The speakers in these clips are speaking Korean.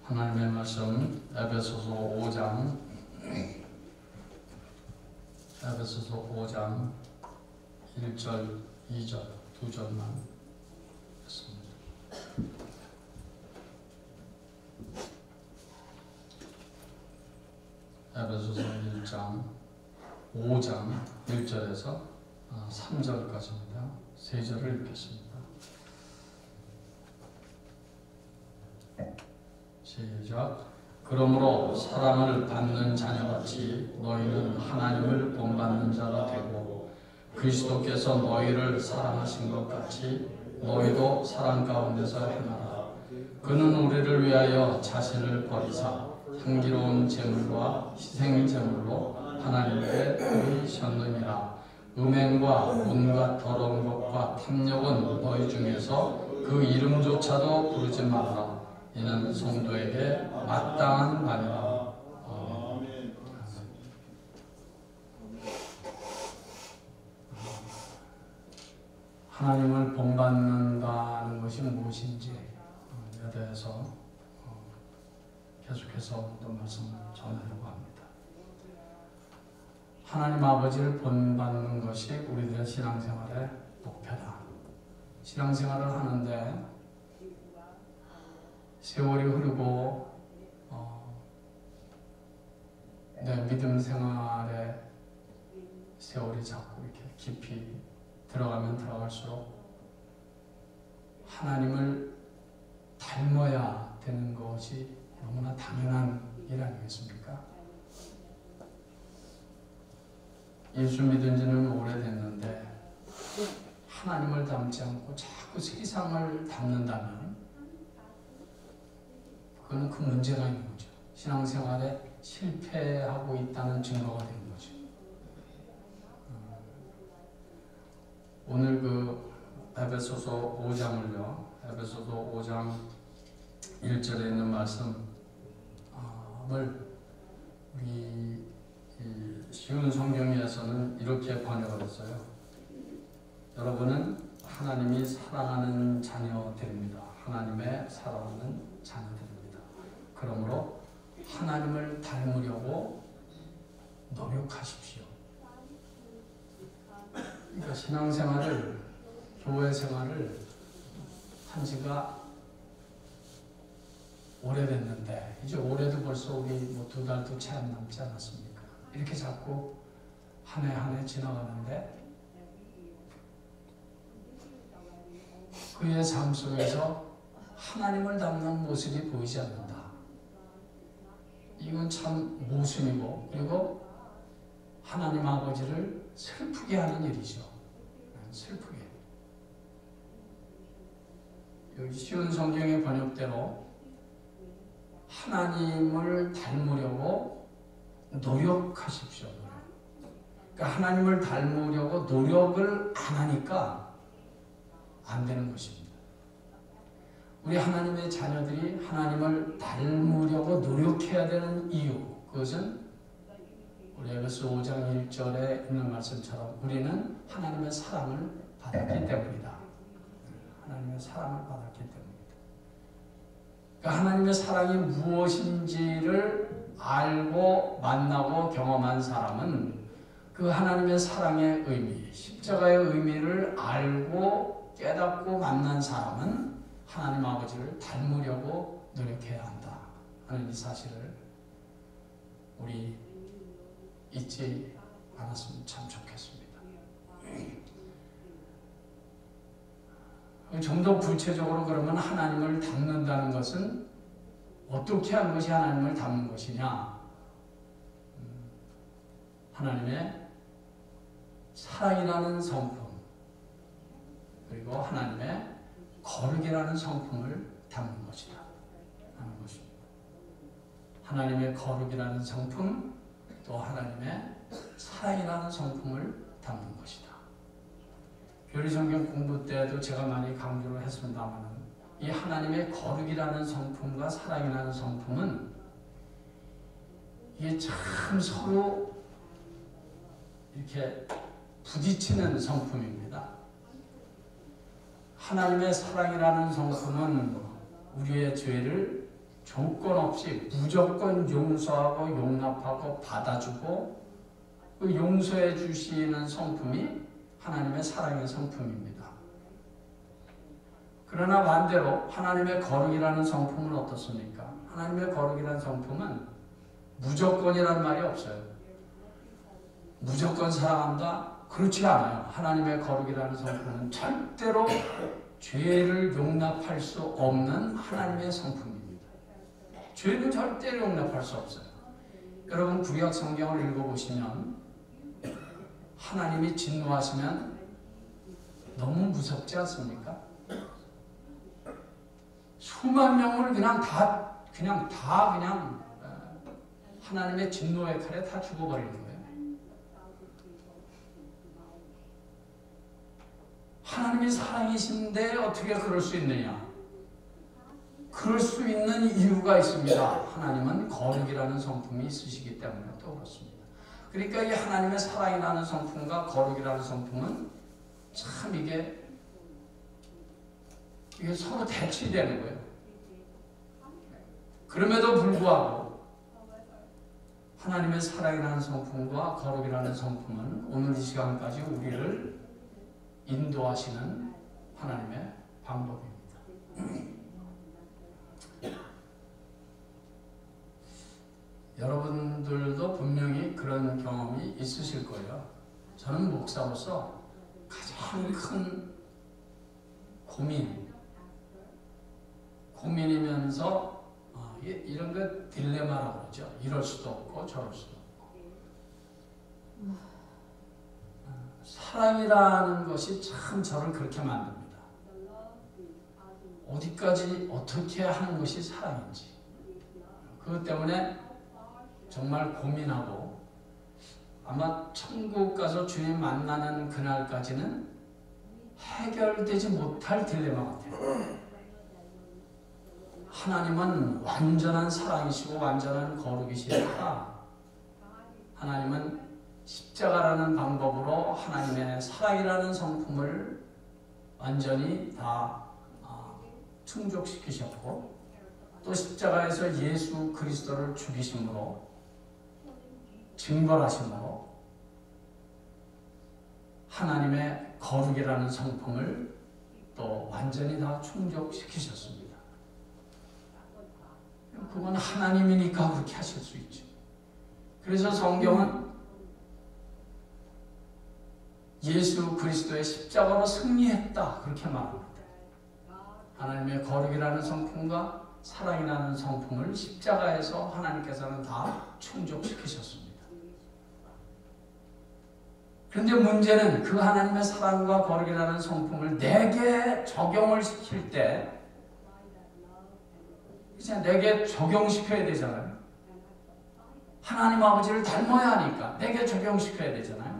하나님의 말씀 에베소서 5장 1절, 2절, 두 절만 했습니다. 에베소서 5장 1절에서 3절까지입니다. 세 절을 읽겠습니다. 시작. 그러므로 사랑을 받는 자녀같이 너희는 하나님을 본받는 자가 되고 그리스도께서 너희를 사랑하신 것 같이 너희도 사랑 가운데서 행하라. 그는 우리를 위하여 자신을 버리사 향기로운 제물과 희생 제물로 하나님께 드리셨느니라. 음행과 온갖 더러운 것과 탐욕은 너희 중에서 그 이름조차도 부르지 말라. 이는 성도에게 마땅한 말이라. 아멘. 하나님을 본받는다는 것이 무엇인지에 대해서 계속해서 또 말씀을 전하려고 합니다. 하나님 아버지를 본받는 것이 우리들의 신앙생활의 목표다. 신앙생활을 하는데 세월이 흐르고 내 믿음 생활에 세월이 자꾸 이렇게 깊이 들어가면 들어갈수록 하나님을 닮아야 되는 것이 너무나 당연한 일 아니겠습니까? 예수 믿은 지는 오래됐는데 하나님을 닮지 않고 자꾸 세상을 닮는다면 그건 그 문제가 있는 거죠. 신앙생활에 실패하고 있다는 증거가 되는 거죠. 오늘 그 에베소서 5장 1절에 있는 말씀을 우리 쉬운 성경에서는 이렇게 번역을 했어요. 여러분은 하나님이 사랑하는 자녀들입니다. 하나님의 사랑하는 자녀들입니다. 그러므로 하나님을 닮으려고 노력하십시오. 그러니까 신앙생활을, 교회 생활을 한 지가 오래됐는데 이제 올해도 벌써 우리 두 달도 채 안 남지 않았습니까? 이렇게 자꾸 한 해 지나가는데 그의 삶 속에서 하나님을 닮는 모습이 보이지 않는다. 이건 참 모순이고 그리고 하나님 아버지를 슬프게 하는 일이죠. 슬프게. 여기 쉬운 성경의 번역대로 하나님을 닮으려고 노력하십시오. 그러니까 하나님을 닮으려고 노력을 안 하니까 안 되는 것입니다. 우리 하나님의 자녀들이 하나님을 닮으려고 노력해야 되는 이유, 그것은 우리 에베소 5장 1절에 있는 말씀처럼 우리는 하나님의 사랑을 받았기 때문이다. 하나님의 사랑을 받았기 때문이다. 그러니까 하나님의 사랑이 무엇인지를 알고 만나고 경험한 사람은 그 하나님의 사랑의 의미, 십자가의 의미를 알고 깨닫고 만난 사람은 하나님 아버지를 닮으려고 노력해야 한다 하는 이 사실을 우리 잊지 않았으면 참 좋겠습니다. 좀 더 구체적으로 그러면 하나님을 닮는다는 것은 어떻게 하는 것이 하나님을 닮는 것이냐? 하나님의 사랑이라는 성품 그리고 하나님의 거룩이라는 성품을 담는 것이다 하는 것입니다. 하나님의 거룩이라는 성품 또 하나님의 사랑이라는 성품을 담는 것이다. 교리성경 공부 때도 제가 많이 강조를 했습니다만 이 하나님의 거룩이라는 성품과 사랑이라는 성품은 이게 참 서로 이렇게 부딪히는 성품입니다. 하나님의 사랑이라는 성품은 우리의 죄를 조건 없이 무조건 용서하고 용납하고 받아주고 그 용서해 주시는 성품이 하나님의 사랑의 성품입니다. 그러나 반대로 하나님의 거룩이라는 성품은 어떻습니까? 하나님의 거룩이라는 성품은 무조건이라는 말이 없어요. 무조건 사랑한다? 그렇지 않아요. 하나님의 거룩이라는 성품은 절대로 죄를 용납할 수 없는 하나님의 성품입니다. 죄는 절대로 용납할 수 없어요. 여러분 구약 성경을 읽어보시면 하나님이 진노하시면 너무 무섭지 않습니까? 수만 명을 그냥 하나님의 진노의 칼에 다 죽어버리는 거예요. 하나님이 사랑이신데 어떻게 그럴 수 있느냐? 그럴 수 있는 이유가 있습니다. 하나님은 거룩이라는 성품이 있으시기 때문에 또 그렇습니다. 그러니까 이 하나님의 사랑이라는 성품과 거룩이라는 성품은 참 이게 서로 대치되는 거예요. 그럼에도 불구하고 하나님의 사랑이라는 성품과 거룩이라는 성품은 오늘 이 시간까지 우리를 인도하시는 하나님의 방법입니다. 여러분들도 분명히 그런 경험이 있으실 거예요. 저는 목사로서 가장 큰 고민이면서 이런 거 딜레마라고 그러죠. 이럴 수도 없고 저럴 수도 없고. 사랑이라는 것이 참 저를 그렇게 만듭니다. 어디까지 어떻게 하는 것이 사랑인지. 그것 때문에 정말 고민하고 아마 천국 가서 주님 만나는 그날까지는 해결되지 못할 딜레마 같아요. 하나님은 완전한 사랑이시고 완전한 거룩이시니까 하나님은 십자가라는 방법으로 하나님의 사랑이라는 성품을 완전히 다 충족시키셨고 또 십자가에서 예수 그리스도를 죽이심으로 증거하심으로 하나님의 거룩이라는 성품을 또 완전히 다 충족시키셨습니다. 그건 하나님이니까 그렇게 하실 수 있죠. 그래서 성경은 예수 그리스도의 십자가로 승리했다 그렇게 말합니다. 하나님의 거룩이라는 성품과 사랑이라는 성품을 십자가에서 하나님께서는 다 충족시키셨습니다. 그런데 문제는 그 하나님의 사랑과 거룩이라는 성품을 내게 적용을 시킬 때 이제 내게 적용시켜야 되잖아요. 하나님 아버지를 닮아야 하니까 내게 적용시켜야 되잖아요.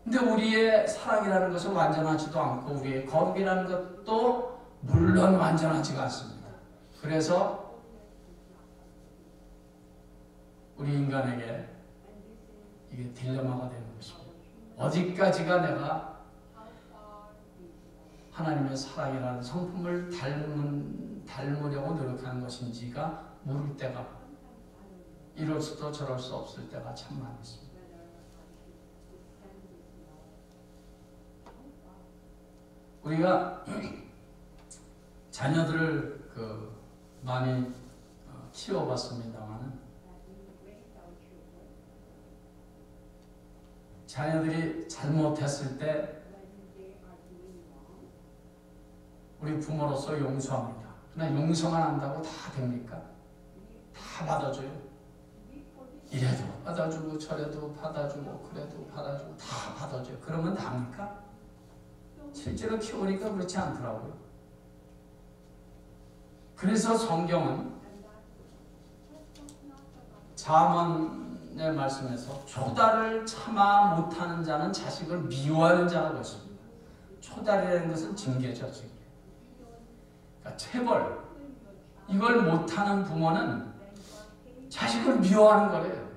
근데 우리의 사랑이라는 것은 완전하지도 않고 우리의 거룩이라는 것도 물론 완전하지가 않습니다. 그래서 우리 인간에게 이게 딜레마가 되는 것입니다. 어디까지가 내가 하나님의 사랑이라는 성품을 닮으려고 노력하는 것인지가 모를 때가 이럴 수도 저럴 수 없을 때가 참 많이 있습니다. 우리가 자녀들을 많이 키워봤습니다만 자녀들이 잘못했을 때 우리 부모로서 용서합니다. 그러나 용서만 한다고 다 됩니까? 다 받아줘요. 이래도 받아주고 저래도 받아주고 그래도 받아주고 다 받아줘요. 그러면 답니까? 실제로 키우니까 그렇지 않더라고요. 그래서 성경은 잠언의 말씀에서 초달을 참아 못하는 자는 자식을 미워하는 자라고 했습니다. 초달이라는 것은 징계죠. 징계. 그러니까 체벌. 이걸 못하는 부모는 자식을 미워하는 거래요.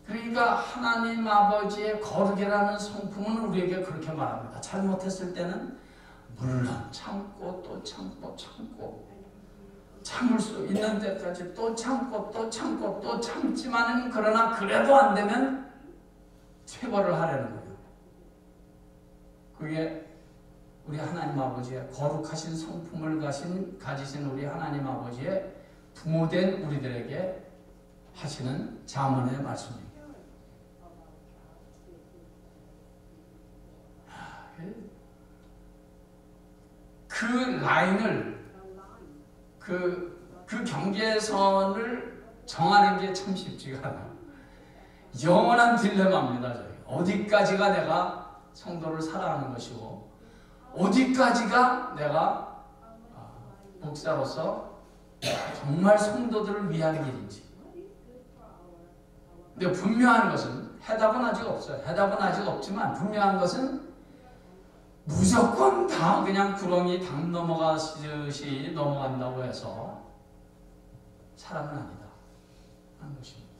그러니까 하나님 아버지의 거룩이라는 성품은 우리에게 그렇게 말합니다. 잘못했을 때는 물론 참고 또 참고 참을 수 있는 데까지 또 참고 또 참고 또 참지만은 그러나 그래도 안 되면 체벌을 하려는 거예요. 그게 우리 하나님 아버지의 거룩하신 성품을 가지신 우리 하나님 아버지의 부모된 우리들에게 하시는 자문의 말씀입니다. 그 라인을 그 경계선을 정하는 게 참 쉽지가 않아요. 영원한 딜레마입니다. 어디까지가 내가 성도를 사랑하는 것이고 어디까지가 내가 목사로서 정말 성도들을 위한 길인지. 근데 분명한 것은 해답은 아직 없어요. 해답은 아직 없지만 분명한 것은 무조건 다 그냥 구렁이 당 넘어가듯이 넘어간다고 해서 사람은 아니다 하는 것입니다.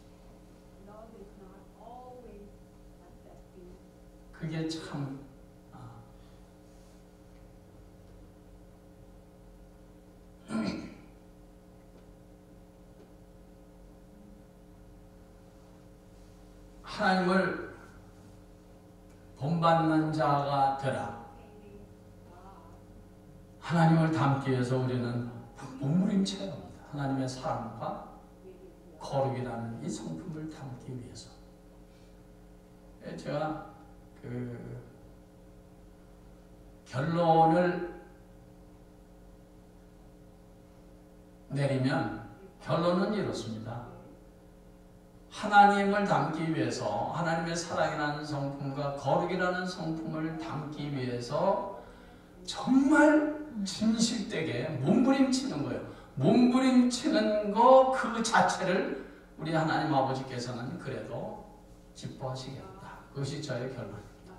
그게 참 하나님을 본받는 자가 되라. 하나님을 닮기 위해서 우리는 몸부림쳐야 합니다. 하나님의 사랑과 거룩이라는 이 성품을 담기 위해서. 제가 결론을 내리면 결론은 이렇습니다. 하나님을 담기 위해서 하나님의 사랑이라는 성품과 거룩이라는 성품을 담기 위해서 정말 진실되게 몸부림치는 거예요. 몸부림치는 거 그 자체를 우리 하나님 아버지께서는 그래도 기뻐하시겠다. 그것이 저의 결론입니다.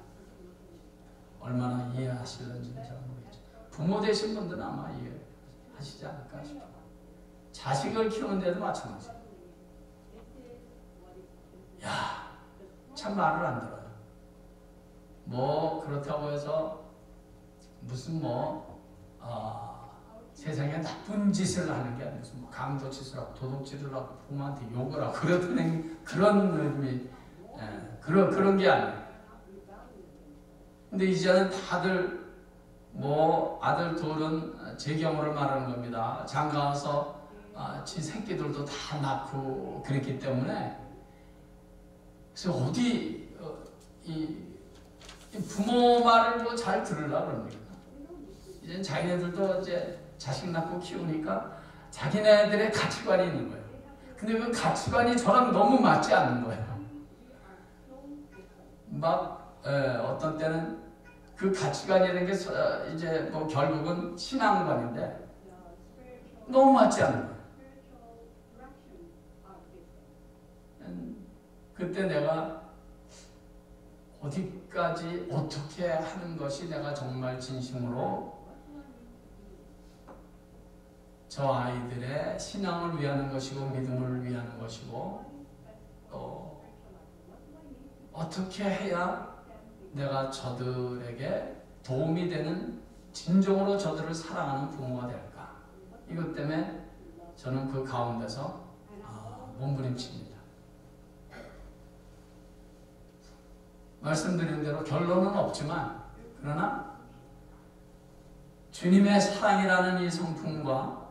얼마나 이해하실는지는 잘 모르겠죠. 부모 되신 분들은 아마 이해하시지 않을까 싶어요. 자식을 키우는데도 마찬가지예요. 야, 참 말을 안 들어요. 뭐 그렇다고 해서 무슨 세상에 나쁜 짓을 하는 게 아니고 무슨 강도짓을 하고 도둑질을 하고 부모한테 욕을 하고 그런 의미, 그런 게 아니에요. 근데 이제는 다들 아들 둘은 제 경우를 말하는 겁니다. 장가와서 지 새끼들도 다 낳고 그랬기 때문에 그래서 어디 이 부모 말을 잘 들으려고 그럽니까? 이제 자기네들도 이제 자식 낳고 키우니까 자기네들의 가치관이 있는 거예요. 근데 그 가치관이 저랑 너무 맞지 않는 거예요. 어떤 때는 그 가치관이라는 게 이제 결국은 신앙관인데 너무 맞지 않는 거예요. 그때 내가 어디까지 어떻게 하는 것이 내가 정말 진심으로 저 아이들의 신앙을 위하는 것이고 믿음을 위하는 것이고 또 어떻게 해야 내가 저들에게 도움이 되는 진정으로 저들을 사랑하는 부모가 될까. 이것 때문에 저는 그 가운데서 몸부림칩니다. 말씀드린 대로 결론은 없지만 그러나 주님의 사랑이라는 이 성품과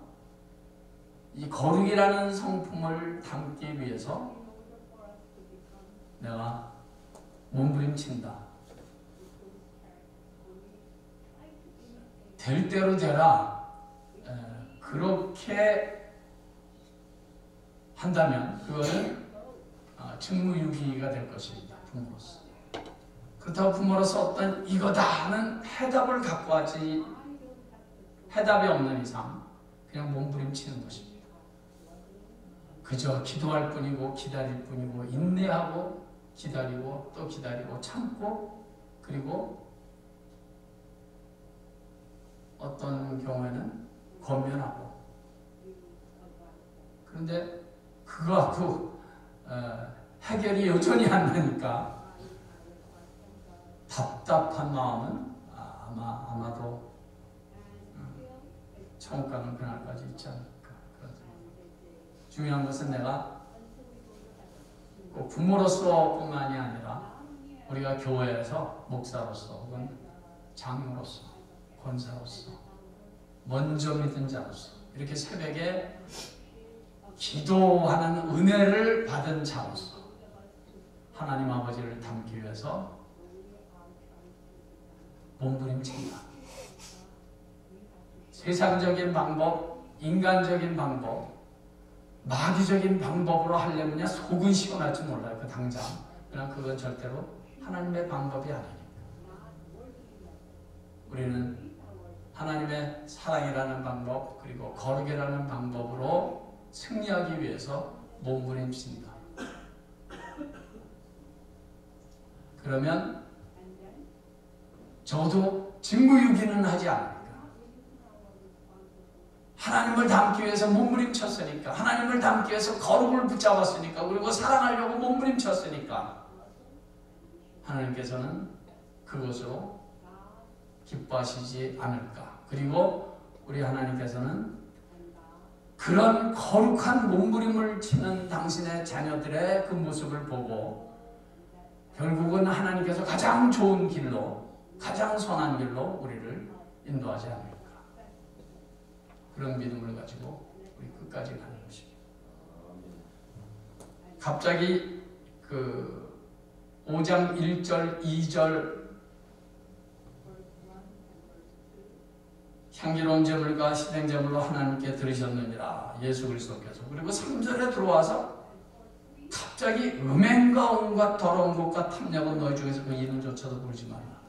이 거룩이라는 성품을 담기 위해서 내가 몸부림친다. 될 대로 되라. 그렇게 한다면 그거는 직무유기가 될 것입니다. 부모로서. 그렇다고 부모로서 어떤 이거다 하는 해답을 갖고 하지 해답이 없는 이상 그냥 몸부림치는 것입니다. 그저 기도할 뿐이고 기다릴 뿐이고 인내하고 기다리고 또 기다리고 참고 그리고 어떤 경우에는 권면하고 그런데 그거 갖고 해결이 여전히 안 되니까 답답한 마음은 아마도 천국 가는 그날까지 있지 않을까. 중요한 것은 내가 꼭 부모로서 뿐만이 아니라 우리가 교회에서 목사로서 혹은 장로로서 권사로서 먼저 믿은 자로서 이렇게 새벽에 기도하는 은혜를 받은 자로서 하나님 아버지를 닮기 위해서 몸부림친다. 세상적인 방법, 인간적인 방법, 마귀적인 방법으로 하려면 속은 시원할지 몰라요. 그 당장. 그러나 그건 절대로 하나님의 방법이 아니니까. 우리는 하나님의 사랑이라는 방법 그리고 거룩이라는 방법으로 승리하기 위해서 몸부림칩니다. 그러면 저도 직무유기는 하지 않습니다. 하나님을 닮기 위해서 몸부림쳤으니까, 하나님을 닮기 위해서 거룩을 붙잡았으니까, 그리고 사랑하려고 몸부림쳤으니까 하나님께서는 그것으로 기뻐하시지 않을까. 그리고 우리 하나님께서는 그런 거룩한 몸부림을 치는 당신의 자녀들의 그 모습을 보고 결국은 하나님께서 가장 좋은 길로, 가장 선한 길로 우리를 인도하지 않을까. 그런 믿음을 가지고 우리 끝까지 가는 것입니다. 갑자기 그 5장 1절, 2절 향기로운 제물과 시생제물로 하나님께 드리셨느니라 예수 그리스도께서. 그리고 3절에 들어와서 갑자기 음행과 온갖 더러운 것과 탐욕은 너희 중에서 그 이름조차도 부르지 말라.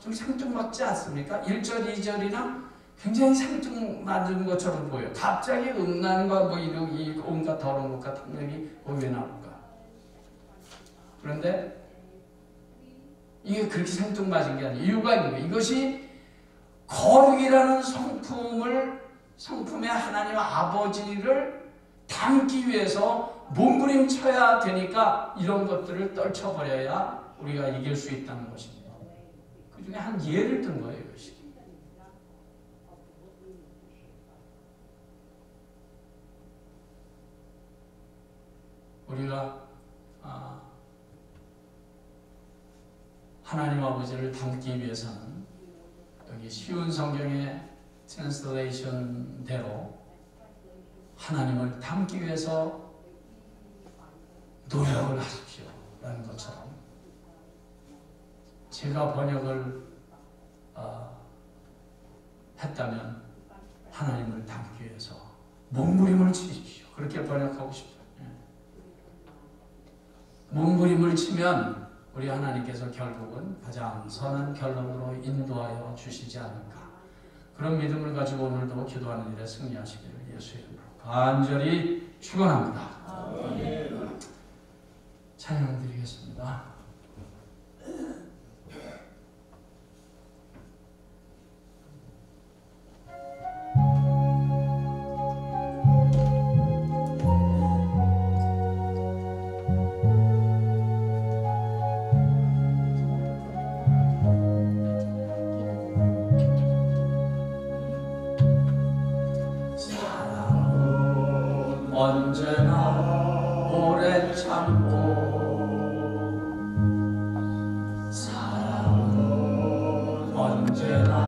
좀 생뚱맞지 않습니까? 1절, 2절이나 굉장히 생뚱맞은 것처럼 보여요. 갑자기 음란과 뭐 이런 이 온갖 더러운 것과 탐욕이 왜 나올까? 그런데 이게 그렇게 생뚱맞은 게 아니에요. 이유가 있는 거예요. 이것이 거룩이라는 성품의 하나님 아버지를 담기 위해서 몸부림쳐야 되니까 이런 것들을 떨쳐버려야 우리가 이길 수 있다는 것입니다. 그 중에 한 예를 든 거예요. 이것이. 우리가 하나님 아버지를 닮기 위해서는 여기 쉬운 성경의 트랜스레이션대로 하나님을 닮기 위해서 노력을 하십시오 라는 것처럼 제가 번역을 했다면 하나님을 닮기 위해서 몸부림을 치십시오. 그렇게 번역하고 싶어요. 몸부림을 치면 우리 하나님께서 결국은 가장 선한 결론으로 인도하여 주시지 않을까. 그런 믿음을 가지고 오늘도 기도하는 일에 승리하시기를 예수의 이름으로 간절히 축원합니다. 찬양 드리겠습니다. 언제나